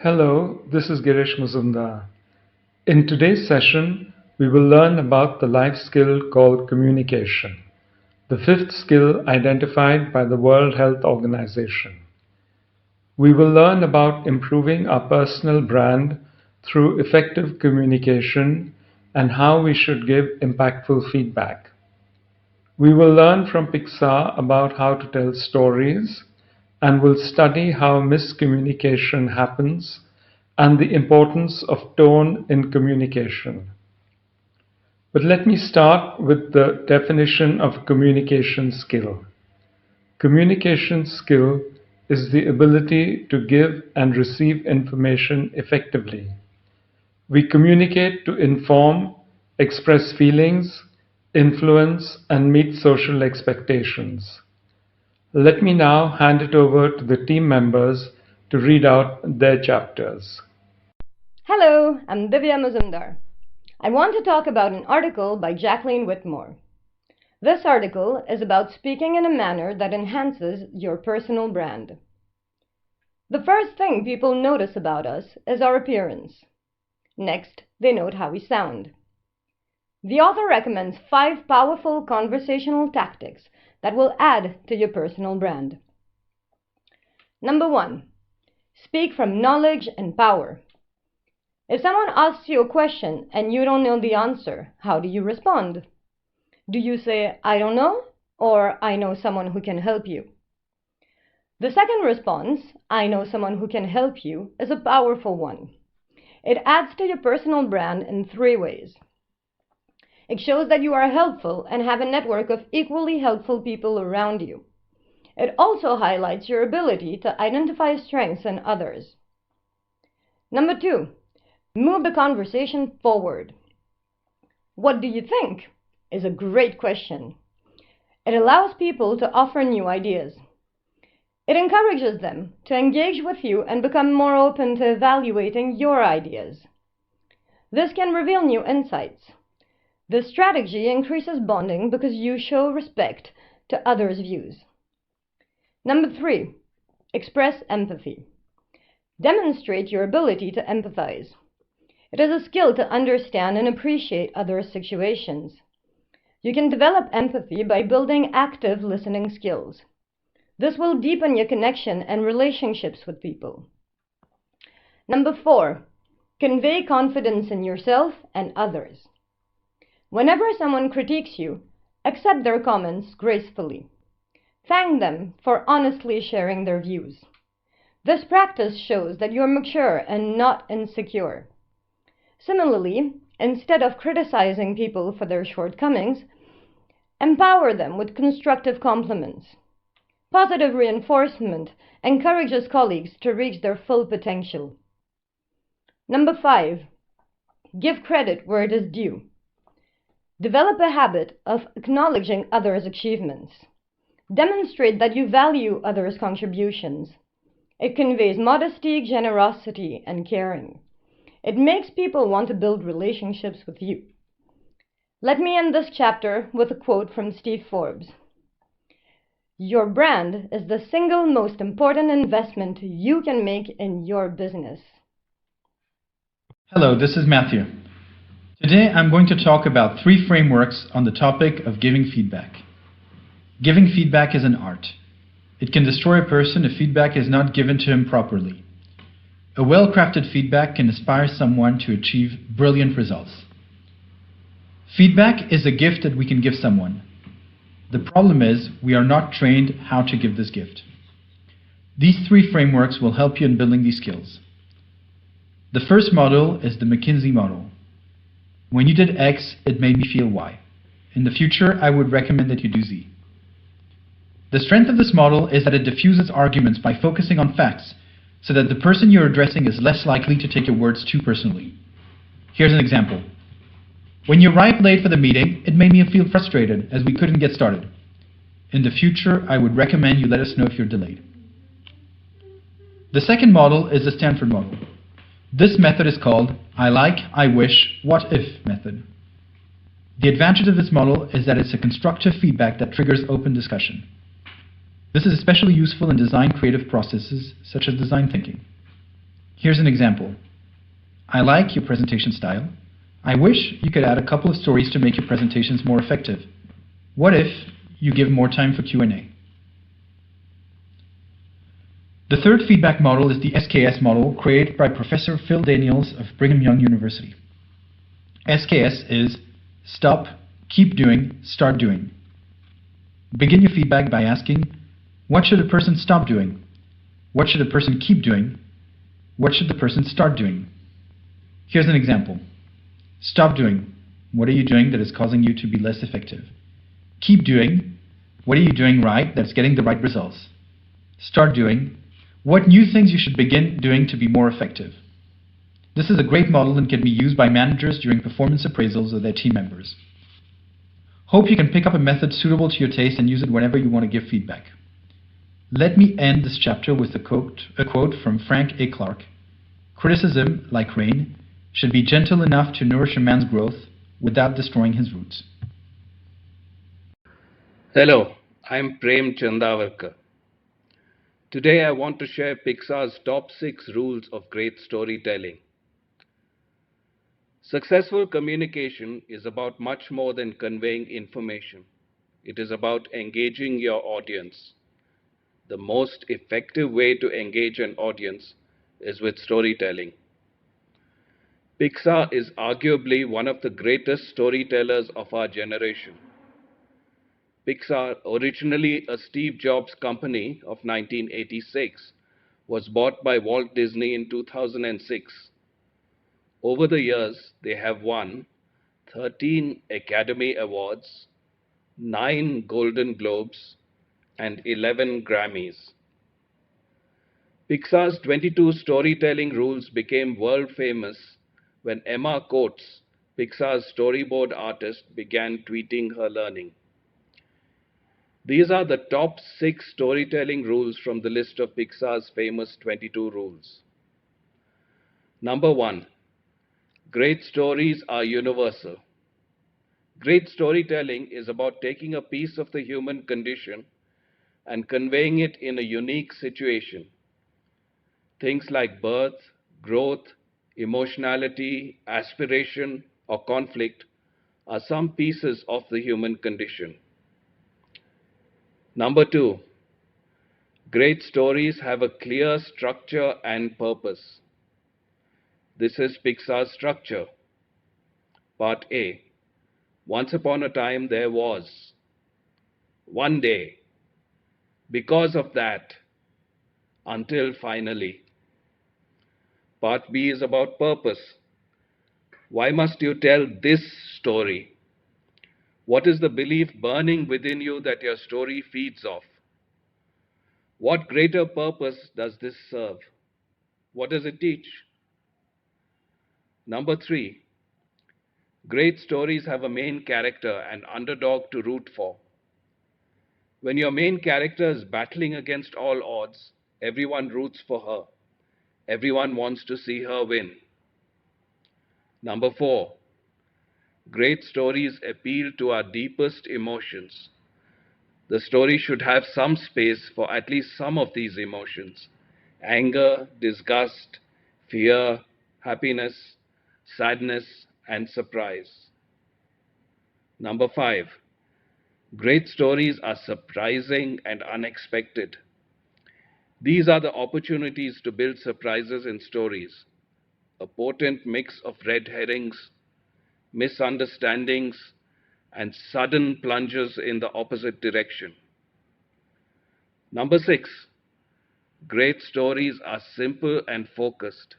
Hello, this is Girish Muzumdar. In today's session, we will learn about the life skill called communication, the fifth skill identified by the World Health Organization. We will learn about improving our personal brand through effective communication and how we should give impactful feedback. We will learn from Pixar about how to tell stories and will study how miscommunication happens and the importance of tone in communication. But let me start with the definition of communication skill. Communication skill is the ability to give and receive information effectively. We communicate to inform, express feelings, influence, and meet social expectations. Let me now hand it over to the team members to read out their chapters. Hello, I'm Divya Muzumdar. I want to talk about an article by Jacqueline Whitmore. This article is about speaking in a manner that enhances your personal brand. The first thing people notice about us is our appearance. Next, they note how we sound. The author recommends 5 powerful conversational tactics that will add to your personal brand. Number 1. Speak from knowledge and power. If someone asks you a question and you don't know the answer, how do you respond? Do you say, "I don't know," or "I know someone who can help you"? The second response, "I know someone who can help you," is a powerful one. It adds to your personal brand in 3 ways. It shows that you are helpful and have a network of equally helpful people around you. It also highlights your ability to identify strengths in others. Number 2. Move the conversation forward. What do you think? Is a great question. It allows people to offer new ideas. It encourages them to engage with you and become more open to evaluating your ideas. This can reveal new insights. This strategy increases bonding because you show respect to others' views. Number 3. Express empathy. Demonstrate your ability to empathize. It is a skill to understand and appreciate others' situations. You can develop empathy by building active listening skills. This will deepen your connection and relationships with people. Number 4. Convey confidence in yourself and others. Whenever someone critiques you, accept their comments gracefully. Thank them for honestly sharing their views. This practice shows that you're mature and not insecure. Similarly, instead of criticizing people for their shortcomings, empower them with constructive compliments. Positive reinforcement encourages colleagues to reach their full potential. Number 5. Give credit where it is due. Develop a habit of acknowledging others' achievements. Demonstrate that you value others' contributions. It conveys modesty, generosity, and caring. It makes people want to build relationships with you. Let me end this chapter with a quote from Steve Forbes. Your brand is the single most important investment you can make in your business. Hello, this is Matthieu. Today I'm going to talk about 3 frameworks on the topic of giving feedback. Giving feedback is an art. It can destroy a person if feedback is not given to him properly. A well-crafted feedback can inspire someone to achieve brilliant results. Feedback is a gift that we can give someone. The problem is we are not trained how to give this gift. These 3 frameworks will help you in building these skills. The first model is the McKinsey model. When you did X, it made me feel Y. In the future, I would recommend that you do Z. The strength of this model is that it diffuses arguments by focusing on facts, so that the person you're addressing is less likely to take your words too personally. Here's an example. When you arrived late for the meeting, it made me feel frustrated as we couldn't get started. In the future, I would recommend you let us know if you're delayed. The second model is the Stanford model. This method is called I like, I wish, what if method. The advantage of this model is that it's a constructive feedback that triggers open discussion. This is especially useful in design creative processes such as design thinking. Here's an example. I like your presentation style. I wish you could add a couple of stories to make your presentations more effective. What if you give more time for Q&A? The third feedback model is the SKS model created by Professor Phil Daniels of Brigham Young University. SKS is stop, keep doing, start doing. Begin your feedback by asking, what should a person stop doing? What should a person keep doing? What should the person start doing? Here's an example. Stop doing. What are you doing that is causing you to be less effective? Keep doing. What are you doing right that's getting the right results? Start doing. What new things you should begin doing to be more effective? This is a great model and can be used by managers during performance appraisals of their team members. Hope you can pick up a method suitable to your taste and use it whenever you want to give feedback. Let me end this chapter with a quote from Frank A. Clark. Criticism, like rain, should be gentle enough to nourish a man's growth without destroying his roots. Hello, I'm Prem Chandavarkar. Today I want to share Pixar's top 6 rules of great storytelling. Successful communication is about much more than conveying information. It is about engaging your audience. The most effective way to engage an audience is with storytelling. Pixar is arguably one of the greatest storytellers of our generation. Pixar, originally a Steve Jobs company of 1986, was bought by Walt Disney in 2006. Over the years, they have won 13 Academy Awards, 9 Golden Globes, and 11 Grammys. Pixar's 22 storytelling rules became world famous when Emma Coates, Pixar's storyboard artist, began tweeting her learning. These are the top 6 storytelling rules from the list of Pixar's famous 22 rules. Number 1. Great stories are universal. Great storytelling is about taking a piece of the human condition and conveying it in a unique situation. Things like birth, growth, emotionality, aspiration, or conflict are some pieces of the human condition. Number 2. Great stories have a clear structure and purpose. This is Pixar's structure. Part A. Once upon a time there was. One day. Because of that. Until finally. Part B is about purpose. Why must you tell this story? What is the belief burning within you that your story feeds off? What greater purpose does this serve? What does it teach? Number 3. Great stories have a main character and underdog to root for. When your main character is battling against all odds, everyone roots for her. Everyone wants to see her win. Number 4. Great stories appeal to our deepest emotions. The story should have some space for at least some of these emotions: anger, disgust, fear, happiness, sadness, and surprise. Number 5. Great stories are surprising and unexpected. These are the opportunities to build surprises in stories. A potent mix of red herrings, misunderstandings, and sudden plunges in the opposite direction. Number 6. Great stories are simple and focused.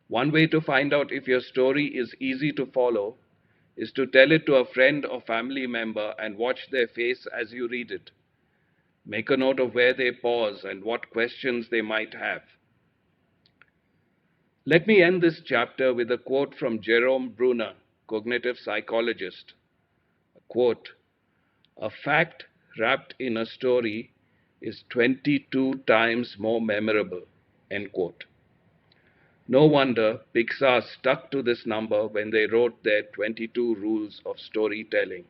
One way to find out if your story is easy to follow is to tell it to a friend or family member and watch their face as you read it. Make a note of where they pause and what questions they might have. Let me end this chapter with a quote from Jerome Bruner, cognitive psychologist. A quote, "A fact wrapped in a story is 22 times more memorable," end quote. No wonder Pixar stuck to this number when they wrote their 22 rules of storytelling.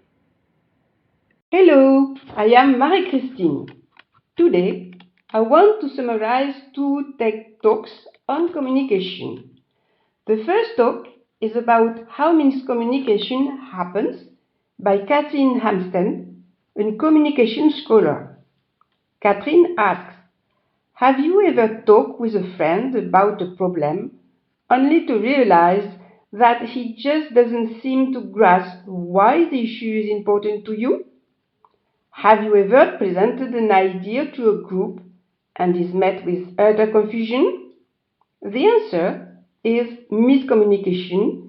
Hello, I am Marie-Christine. Today, I want to summarize 2 TED Talks on communication. The first talk is about how miscommunication happens by Catherine Hampsten, a communication scholar. Catherine asks, have you ever talked with a friend about a problem only to realize that he just doesn't seem to grasp why the issue is important to you? Have you ever presented an idea to a group and is met with utter confusion? The answer is miscommunication,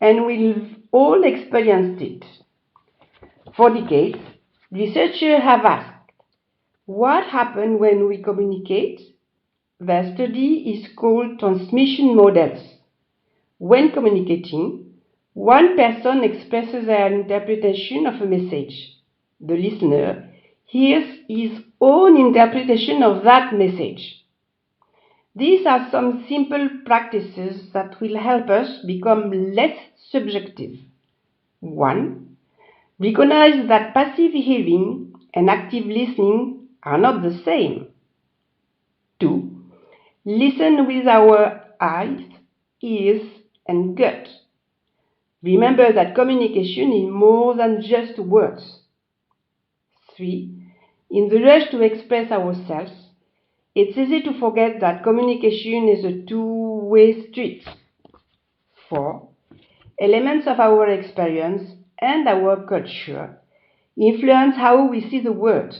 and we've all experienced it. For decades, researchers have asked, what happens when we communicate? Their study is called transmission models. When communicating, one person expresses their interpretation of a message. The listener hears his own interpretation of that message. These are some simple practices that will help us become less subjective. 1. Recognize that passive hearing and active listening are not the same. 2. Listen with our eyes, ears, and gut. Remember that communication is more than just words. 3. In the rush to express ourselves, it's easy to forget that communication is a two-way street. 4. Elements of our experience and our culture influence how we see the world.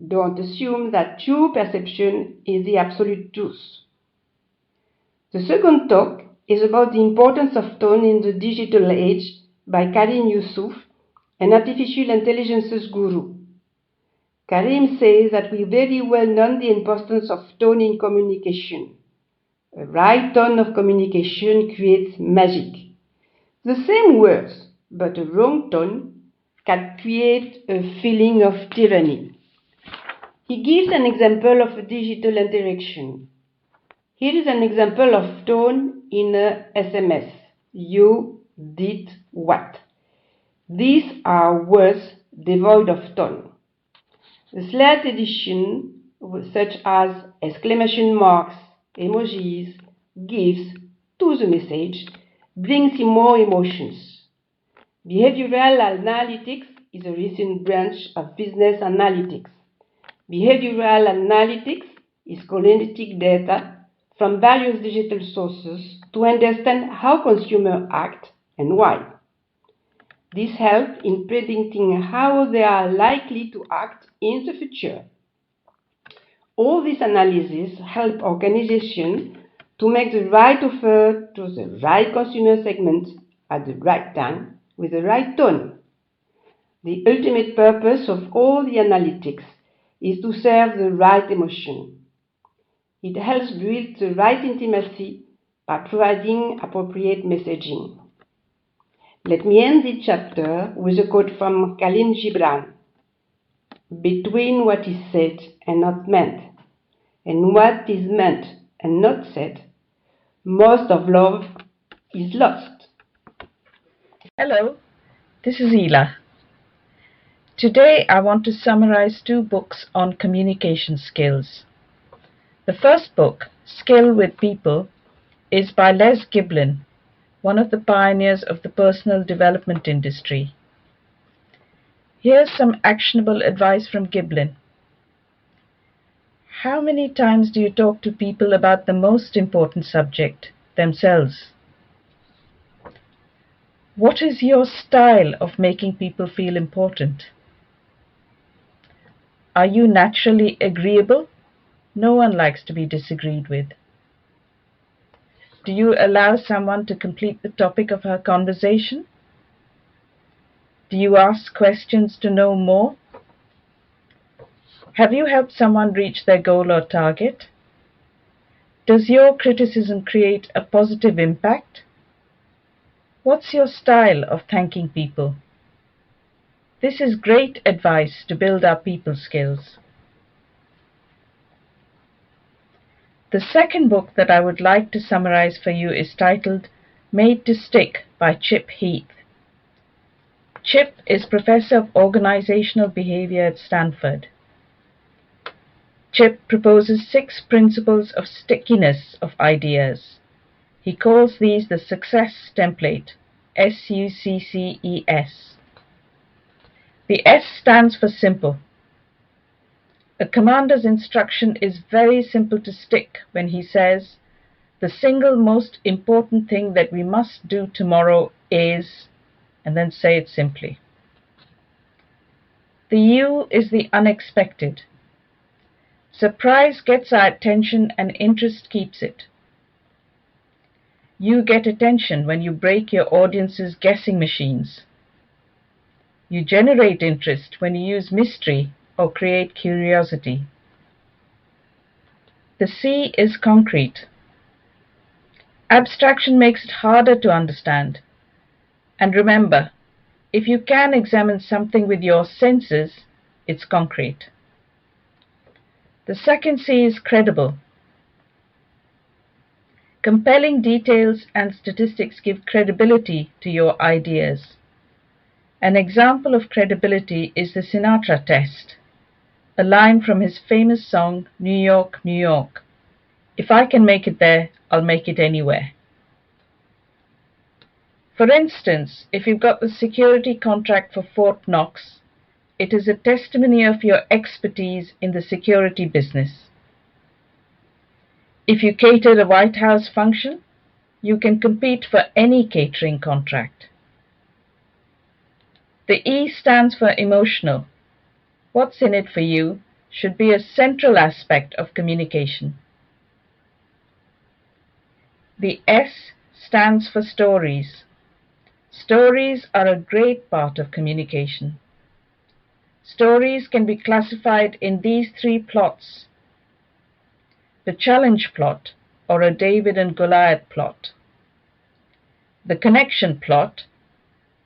Don't assume that true perception is the absolute truth. The second talk is about the importance of tone in the digital age by Karim Youssouf, an artificial intelligence guru. Karim says that we very well know the importance of tone in communication. A right tone of communication creates magic. The same words, but a wrong tone, can create a feeling of tyranny. He gives an example of a digital interaction. Here is an example of tone in a SMS. You did what? These are words devoid of tone. The slight addition, such as exclamation marks, emojis, GIFs to the message, brings in more emotions. Behavioral analytics is a recent branch of business analytics. Behavioral analytics is collecting data from various digital sources to understand how consumers act and why. This helps in predicting how they are likely to act in the future. All this analysis helps organizations to make the right offer to the right consumer segment at the right time with the right tone. The ultimate purpose of all the analytics is to serve the right emotion. It helps build the right intimacy by providing appropriate messaging. Let me end this chapter with a quote from Khalil Gibran. Between what is said and not meant, and what is meant and not said, most of love is lost. Hello, this is Ila. Today I want to summarize 2 books on communication skills. The first book, Skill with People, is by Les Giblin, one of the pioneers of the personal development industry. Here's some actionable advice from Giblin. How many times do you talk to people about the most important subject, themselves? What is your style of making people feel important? Are you naturally agreeable? No one likes to be disagreed with. Do you allow someone to complete the topic of her conversation? Do you ask questions to know more? Have you helped someone reach their goal or target? Does your criticism create a positive impact? What's your style of thanking people? This is great advice to build our people skills. The second book that I would like to summarize for you is titled Made to Stick by Chip Heath. Chip is Professor of Organizational Behavior at Stanford. Chip proposes 6 principles of stickiness of ideas. He calls these the success template, SUCCES. The S stands for simple. A commander's instruction is very simple to stick when he says, "The single most important thing that we must do tomorrow is," and then say it simply. The U is the unexpected. Surprise gets our attention and interest keeps it. You get attention when you break your audience's guessing machines. You generate interest when you use mystery or create curiosity. The C is concrete. Abstraction makes it harder to understand. And remember, if you can examine something with your senses, it's concrete. The second C is credible. Compelling details and statistics give credibility to your ideas. An example of credibility is the Sinatra test, a line from his famous song, New York, New York. If I can make it there, I'll make it anywhere. For instance, if you've got the security contract for Fort Knox, it is a testimony of your expertise in the security business. If you cater a White House function, you can compete for any catering contract. The E stands for emotional. What's in it for you should be a central aspect of communication. The S stands for stories. Stories are a great part of communication. Stories can be classified in these 3 plots: the challenge plot, or a David and Goliath plot; the connection plot,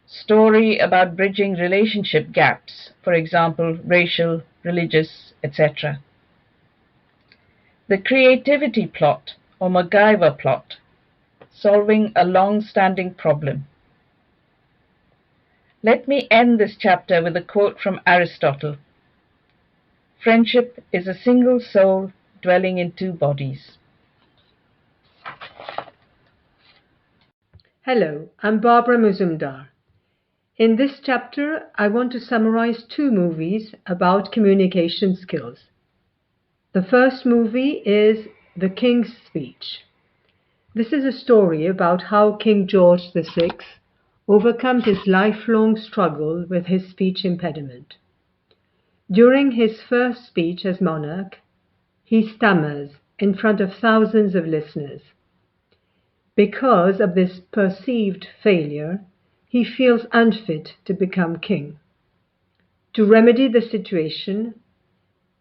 story about bridging relationship gaps, for example, racial, religious, etc. The creativity plot, or MacGyver plot, solving a long-standing problem. Let me end this chapter with a quote from Aristotle. "Friendship is a single soul dwelling in 2 bodies." Hello, I'm Barbara Muzumdar. In this chapter, I want to summarize 2 movies about communication skills. The first movie is The King's Speech. This is a story about how King George VI overcomes his lifelong struggle with his speech impediment. During his first speech as monarch, he stammers in front of thousands of listeners. Because of this perceived failure, he feels unfit to become king. To remedy the situation,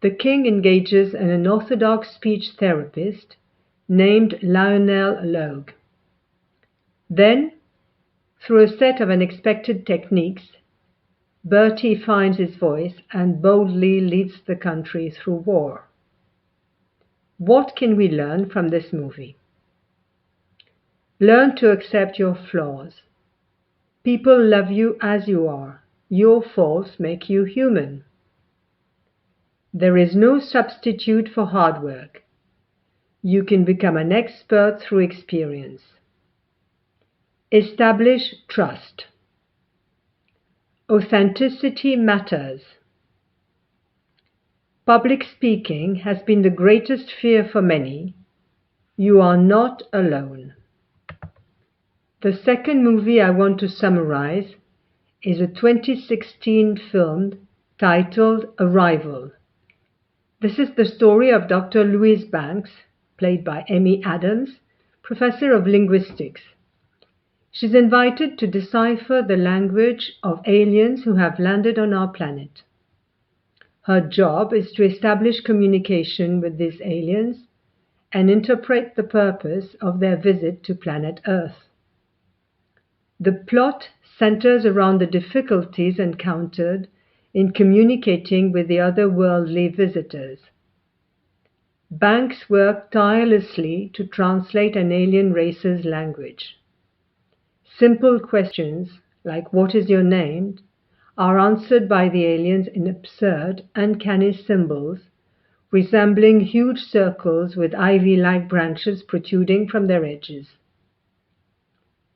the king engages an unorthodox speech therapist named Lionel Logue. Then, through a set of unexpected techniques, Bertie finds his voice and boldly leads the country through war. What can we learn from this movie? Learn to accept your flaws. People love you as you are. Your faults make you human. There is no substitute for hard work. You can become an expert through experience. Establish trust. Authenticity matters. Public speaking has been the greatest fear for many. You are not alone. The second movie I want to summarize is a 2016 film titled Arrival. This is the story of Dr. Louise Banks, played by Amy Adams, professor of linguistics. She's invited to decipher the language of aliens who have landed on our planet. Her job is to establish communication with these aliens and interpret the purpose of their visit to planet Earth. The plot centers around the difficulties encountered in communicating with the otherworldly visitors. Banks worked tirelessly to translate an alien race's language. Simple questions like "What is your name?" are answered by the aliens in absurd, uncanny symbols, resembling huge circles with ivy-like branches protruding from their edges.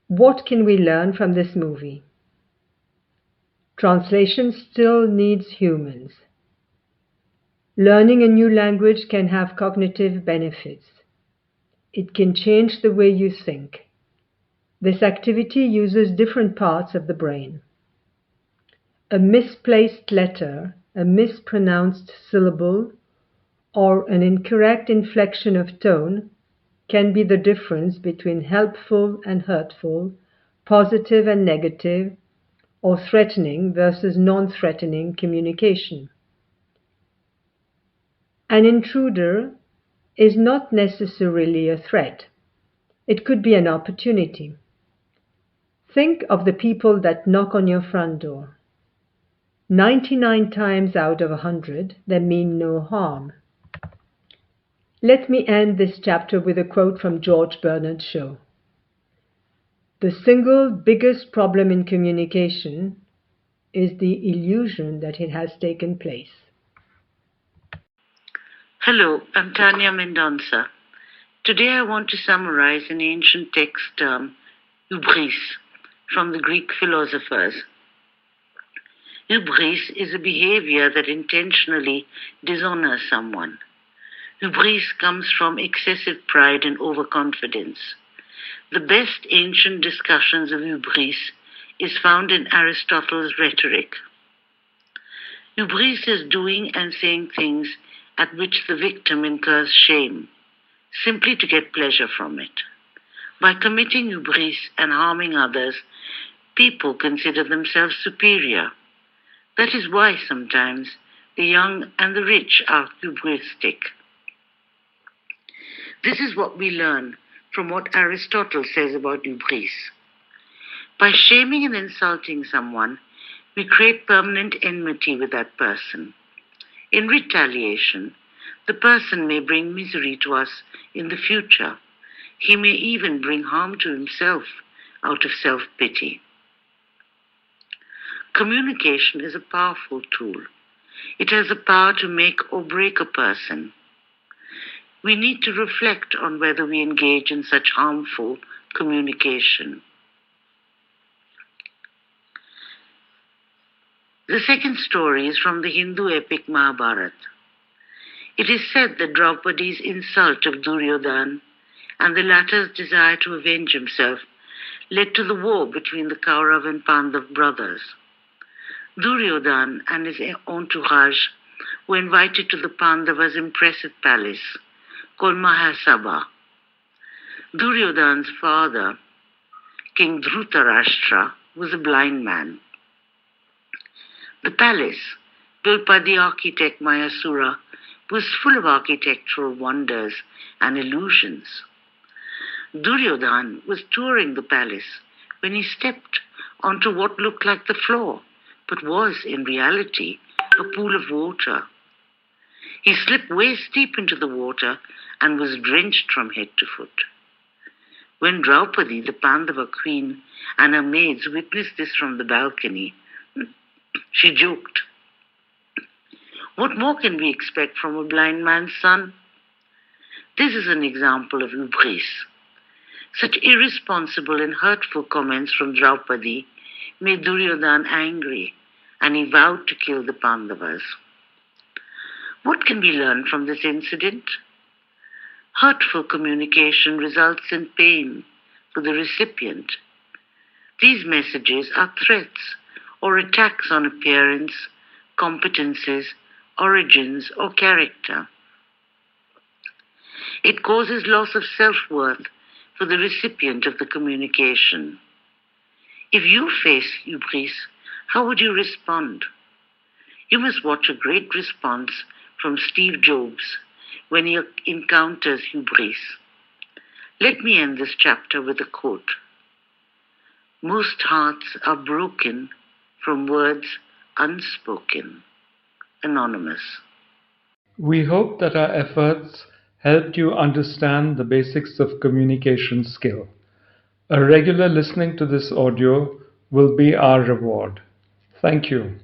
What can we learn from this movie? Translation still needs humans. Learning a new language can have cognitive benefits. It can change the way you think. This activity uses different parts of the brain. A misplaced letter, a mispronounced syllable, or an incorrect inflection of tone can be the difference between helpful and hurtful, positive and negative, or threatening versus non-threatening communication. An intruder is not necessarily a threat. It could be an opportunity. Think of the people that knock on your front door. 99 times out of 100, they mean no harm. Let me end this chapter with a quote from George Bernard Shaw. The single biggest problem in communication is the illusion that it has taken place. Hello, I'm Tanya Mendonça. Today I want to summarize an ancient text term, hubris, from the Greek philosophers. Hubris is a behavior that intentionally dishonors someone. Hubris comes from excessive pride and overconfidence. The best ancient discussions of hubris is found in Aristotle's Rhetoric. Hubris is doing and saying things at which the victim incurs shame, simply to get pleasure from it. By committing hubris and harming others, people consider themselves superior. That is why sometimes the young and the rich are hubristic. This is what we learn from what Aristotle says about hubris. By shaming and insulting someone, we create permanent enmity with that person. In retaliation, the person may bring misery to us in the future. He may even bring harm to himself out of self-pity. Communication is a powerful tool. It has the power to make or break a person. We need to reflect on whether we engage in such harmful communication. The second story is from the Hindu epic Mahabharata. It is said that Draupadi's insult of Duryodhana and the latter's desire to avenge himself led to the war between the Kaurav and Pandav brothers. Duryodhana and his entourage were invited to the Pandavas' impressive palace called Mahasabha. Duryodhana's father, King Dhritarashtra, was a blind man. The palace, built by the architect Mayasura, was full of architectural wonders and illusions. Duryodhana was touring the palace when he stepped onto what looked like the floor, but was, in reality, a pool of water. He slipped waist deep into the water and was drenched from head to foot. When Draupadi, the Pandava queen, and her maids witnessed this from the balcony, she joked, "What more can we expect from a blind man's son?" This is an example of hubris. Such irresponsible and hurtful comments from Draupadi made Duryodhana angry, and he vowed to kill the Pandavas. What can we learn from this incident? Hurtful communication results in pain for the recipient. These messages are threats or attacks on appearance, competences, origins, or character. It causes loss of self-worth for the recipient of the communication. If you face hubris, how would you respond? You must watch a great response from Steve Jobs when he encounters hubris. Let me end this chapter with a quote. "Most hearts are broken from words unspoken." Anonymous. We hope that our efforts helped you understand the basics of communication skill. A regular listening to this audio will be our reward. Thank you.